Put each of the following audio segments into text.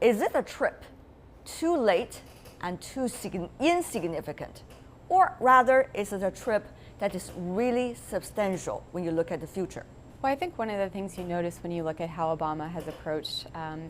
Is it a trip too late and too insignificant? Or rather, is it a trip that is really substantial when you look at the future? Well, I think one of the things you notice when you look at how Obama has approached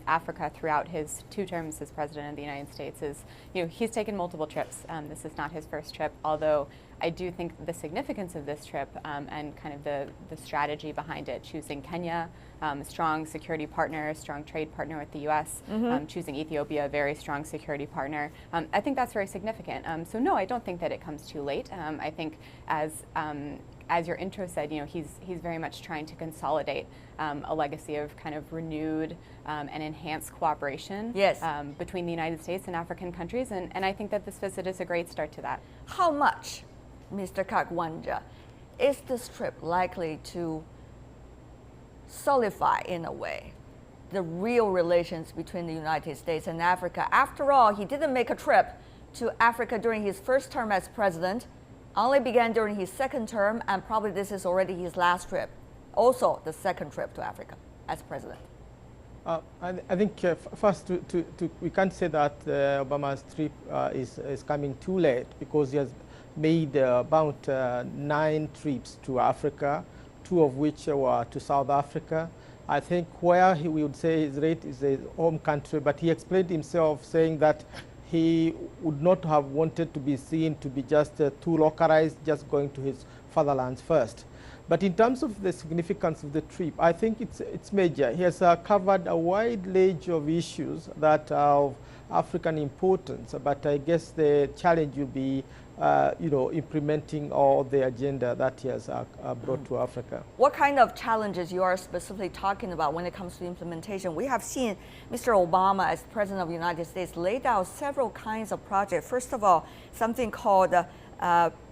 Africa throughout his 2 terms as president of the United States is, he's taken multiple trips. This is not his first trip, although I do think the significance of this trip and kind of the strategy behind it, choosing Kenya, a strong security partner, a strong trade partner with the U.S., choosing Ethiopia, a very strong security partner, I think that's very significant. So no, I don't think that it comes too late. I think as your intro said, he's very much trying to consolidate a legacy of kind of renewed and enhanced cooperation between the United States and African countries, and I think that this visit is a great start to that. How much, Mr. Kakwanja, is this trip likely to solidify, in a way, the real relations between the United States and Africa? After all, he didn't make a trip to Africa during his first term as president, only began during his second term, and probably this is already his last trip, also the second trip to Africa as president. I think first, we can't say that Obama's trip is coming too late, because he has made about 9 trips to Africa, 2 of which were to South Africa. I think where we would say his rate is his home country, but he explained himself saying that he would not have wanted to be seen to be just too localized, just going to his fatherlands first. But in terms of the significance of the trip, I think it's major. He has covered a wide range of issues that are of African importance, but I guess the challenge will be implementing all the agenda that he has brought to Africa. What kind of challenges you are specifically talking about when it comes to implementation? We have seen Mr. Obama, as President of the United States, laid out several kinds of projects. First of all, something called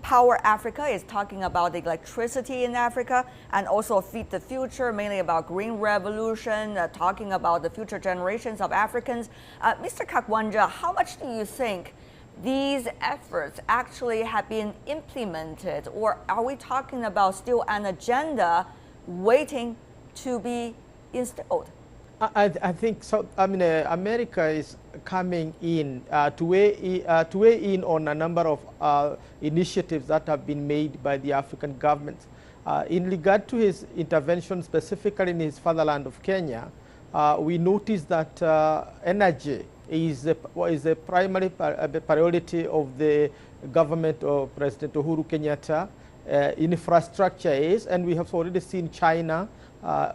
Power Africa is talking about the electricity in Africa, and also Feed the Future, mainly about green revolution, talking about the future generations of Africans. Mr. Kakwanja, how much do you think these efforts actually have been implemented, or are we talking about still an agenda waiting to be instilled? I think so. I mean, America is coming in to weigh in on a number of initiatives that have been made by the African governments. In regard to his intervention, specifically in his fatherland of Kenya, we noticed that energy is a primary priority of the government of President Uhuru Kenyatta. Infrastructure is, and we have already seen China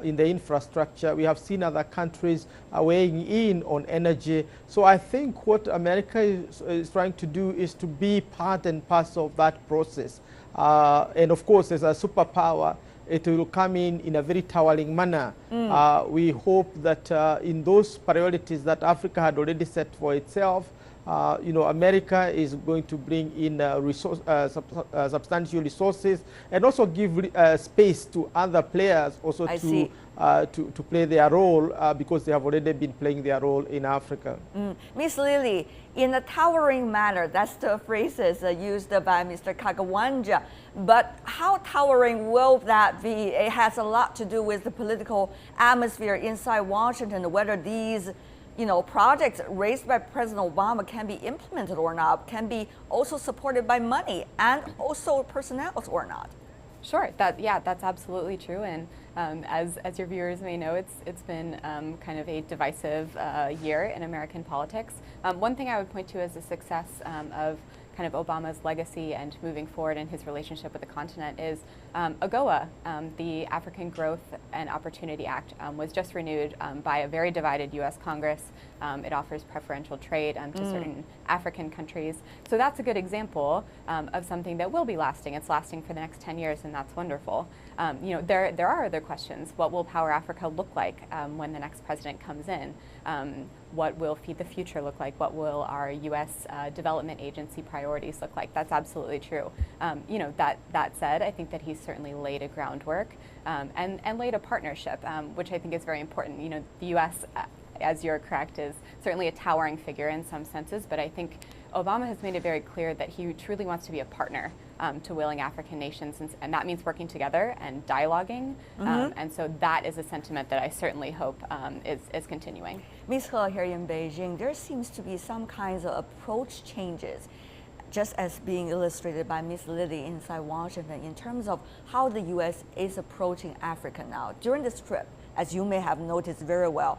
in the infrastructure. We have seen other countries weighing in on energy. So I think what America is trying to do is to be part and parcel of that process. And of course, as a superpower, it will come in a very towering manner. We hope that in those priorities that Africa had already set for itself, America is going to bring in substantial resources, and also give space to other players also to play their role, because they have already been playing their role in Africa. Ms. Lily, in a towering manner, that's the phrases used by Mr. Kakwanja. But how towering will that be? It has a lot to do with the political atmosphere inside Washington, whether these projects raised by President Obama can be implemented or not, can be also supported by money and also personnel or not. Sure, that's absolutely true, and as your viewers may know, it's been kind of a divisive year in American politics. One thing I would point to as a success of kind of Obama's legacy and moving forward in his relationship with the continent is AGOA, the African Growth and Opportunity Act, was just renewed by a very divided U.S. Congress. It offers preferential trade to certain African countries. So that's a good example of something that will be lasting. It's lasting for the next 10 years, and that's wonderful. There are other questions. What will Power Africa look like when the next president comes in? What will Feed the Future look like? What will our U.S. development agency priorities look like? That's absolutely true. That said, I think that he's certainly laid a groundwork and laid a partnership, which I think is very important. The U.S., as you're correct, is certainly a towering figure in some senses, but I think Obama has made it very clear that he truly wants to be a partner to willing African nations, and that means working together and dialoguing. And so that is a sentiment that I certainly hope is continuing. Ms. He, here in Beijing, there seems to be some kinds of approach changes, just as being illustrated by Ms. Lily inside Washington, in terms of how the U.S. is approaching Africa now. During this trip, as you may have noticed very well,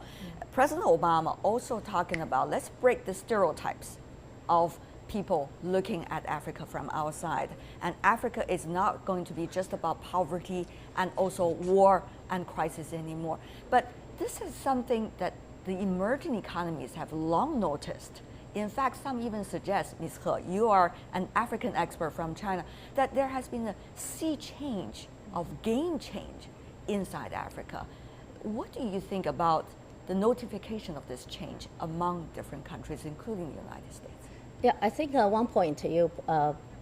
President Obama also talking about, let's break the stereotypes of people looking at Africa from outside. And Africa is not going to be just about poverty and also war and crisis anymore. But this is something that the emerging economies have long noticed. In fact, some even suggest, Ms. He, you are an African expert from China, that there has been a sea change of game change inside Africa. What do you think about the notification of this change among different countries, including the United States? Yeah, I think one point you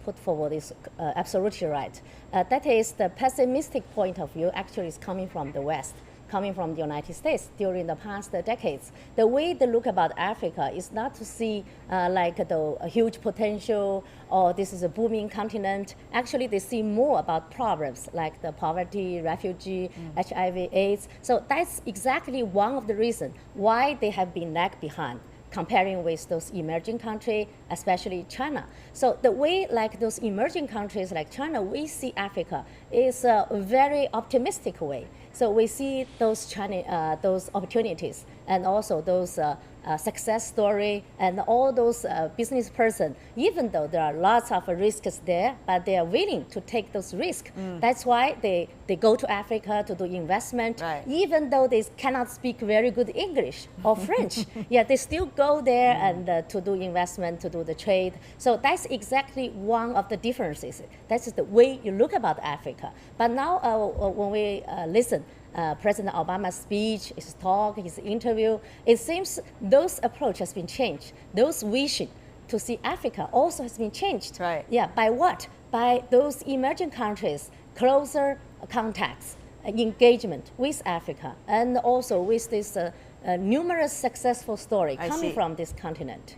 put forward is absolutely right. That is, the pessimistic point of view actually is coming from the West, coming from the United States during the past decades. The way they look about Africa is not to see like the huge potential or this is a booming continent. Actually, they see more about problems like the poverty, refugee, HIV, AIDS. So that's exactly one of the reasons why they have been lag behind comparing with those emerging countries, especially China. So the way like those emerging countries like China, we see Africa is a very optimistic way. So we see those those opportunities and also those success story and all those business person, even though there are lots of risks there, but they are willing to take those risks. That's why they go to Africa to do investment, right. Even though they cannot speak very good English or French. Yeah, they still go there and to do investment, to do the trade. So that's exactly one of the differences. That's the way you look about Africa. But now when we listen, President Obama's speech, his talk, his interview, it seems those approach has been changed. Those vision to see Africa also has been changed. Right. Yeah, by what? By those emerging countries, closer contacts, engagement with Africa, and also with this numerous successful story coming from this continent.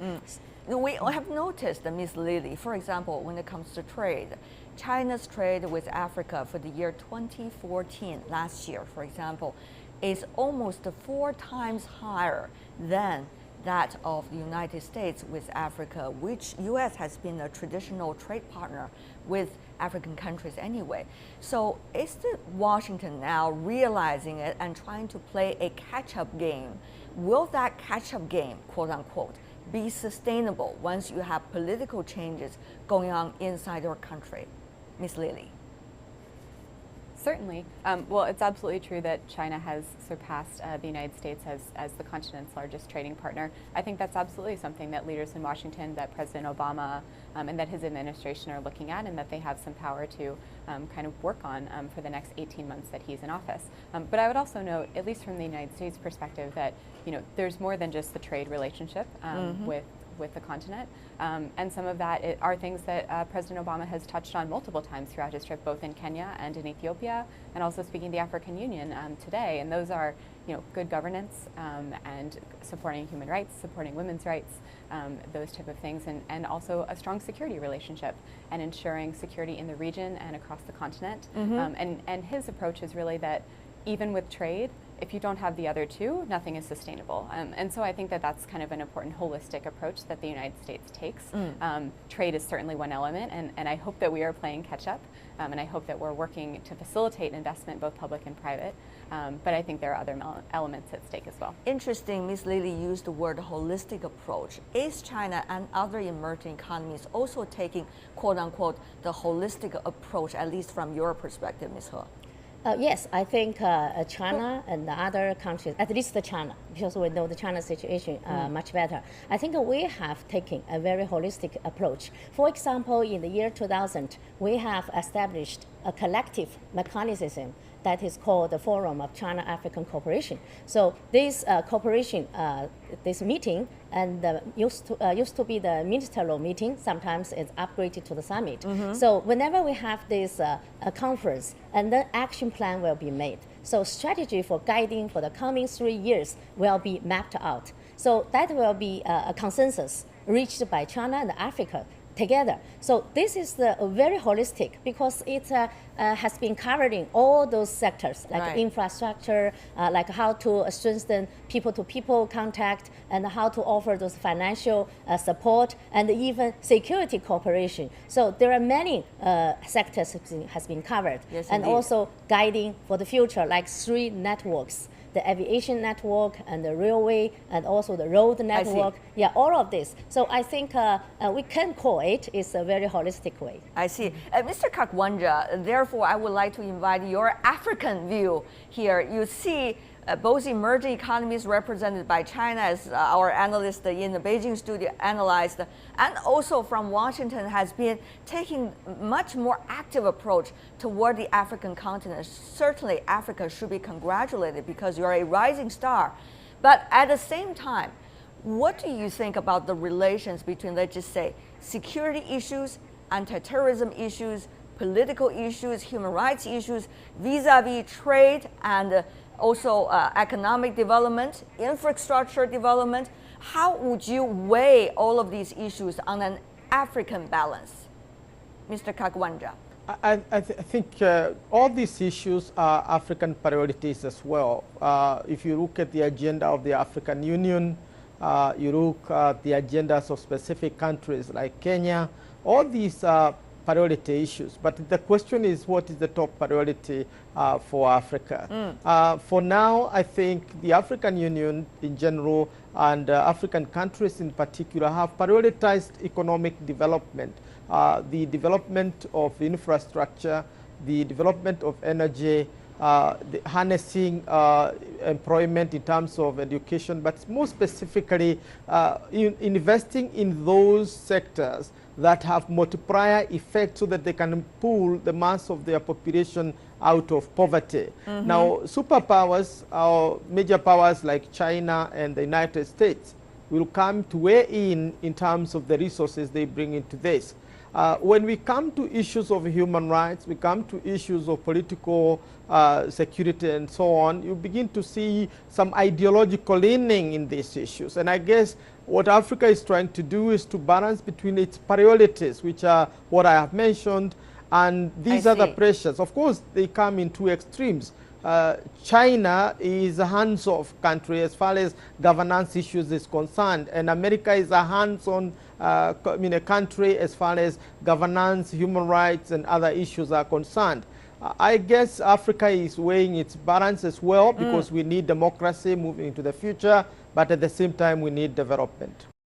We have noticed, Ms. Lily, for example, when it comes to trade, China's trade with Africa for the year 2014, last year, for example, is almost 4 times higher than that of the United States with Africa, which U.S. has been a traditional trade partner with African countries anyway. So is the Washington now realizing it and trying to play a catch-up game? Will that catch-up game, quote unquote, be sustainable once you have political changes going on inside your country? Ms. Lily. Certainly. Well, it's absolutely true that China has surpassed the United States as the continent's largest trading partner. I think that's absolutely something that leaders in Washington, that President Obama and that his administration are looking at, and that they have some power to kind of work on for the next 18 months that he's in office. But I would also note, at least from the United States perspective, that there's more than just the trade relationship with the continent. And some of that are things that President Obama has touched on multiple times throughout his trip, both in Kenya and in Ethiopia, and also speaking to the African Union today. And those are good governance and supporting human rights, supporting women's rights, those type of things, and also a strong security relationship and ensuring security in the region and across the continent. And his approach is really that even with trade, if you don't have the other two, nothing is sustainable. And so I think that that's kind of an important holistic approach that the United States takes. Trade is certainly one element, and I hope that we are playing catch up, and I hope that we're working to facilitate investment, both public and private. But I think there are other elements at stake as well. Interesting, Ms. Lily used the word holistic approach. Is China and other emerging economies also taking, quote unquote, the holistic approach, at least from your perspective, Ms. He? Yes, I think China and the other countries, at least China, because we know the China situation much better. I think we have taken a very holistic approach. For example, in the year 2000, we have established a collective mechanism that is called the Forum of China-African Cooperation. So this cooperation, this meeting, and used to be the ministerial meeting. Sometimes it's upgraded to the summit. So whenever we have this conference, and then action plan will be made. So strategy for guiding for the coming 3 years will be mapped out. So that will be a consensus reached by China and Africa together. So this is very holistic because it has been covering all those sectors like right. infrastructure, like how to strengthen people-to-people contact, and how to offer those financial support, and even security cooperation. So there are many sectors has been covered, yes, and indeed. also guiding for the future, like 3 networks. The aviation network and the railway and also the road network. Yeah, all of this. So I think we can call it is a very holistic way. I see. Mr. Kakwanja, therefore I would like to invite your African view here. You see both emerging economies represented by China, as our analyst in the Beijing studio analyzed, and also from Washington has been taking much more active approach toward the African continent. Certainly Africa should be congratulated because you're a rising star. But at the same time, what do you think about the relations between, let's just say, security issues, anti-terrorism issues, political issues, human rights issues, vis-a-vis trade and also economic development, infrastructure development? How would you weigh all of these issues on an African balance? Mr. Kakwanja. I think all these issues are African priorities as well. If you look at the agenda of the African Union, you look at the agendas of specific countries like Kenya, all these are priority issues. But the question is, what is the top priority for Africa? For now, I think the African Union in general and African countries in particular have prioritized economic development, the development of infrastructure, the development of energy, the harnessing employment in terms of education, but more specifically investing in those sectors that have multiplier effects so that they can pull the mass of their population out of poverty. Now, superpowers, major powers like China and the United States, will come to weigh in terms of the resources they bring into this. When we come to issues of human rights, we come to issues of political security and so on, you begin to see some ideological leaning in these issues. And I guess what Africa is trying to do is to balance between its priorities, which are what I have mentioned, and these other pressures. Of course, they come in 2 extremes. China is a hands-off country as far as governance issues is concerned, and America is a hands-on country as far as governance, human rights, and other issues are concerned. I guess Africa is weighing its balance as well because we need democracy moving into the future, but at the same time we need development.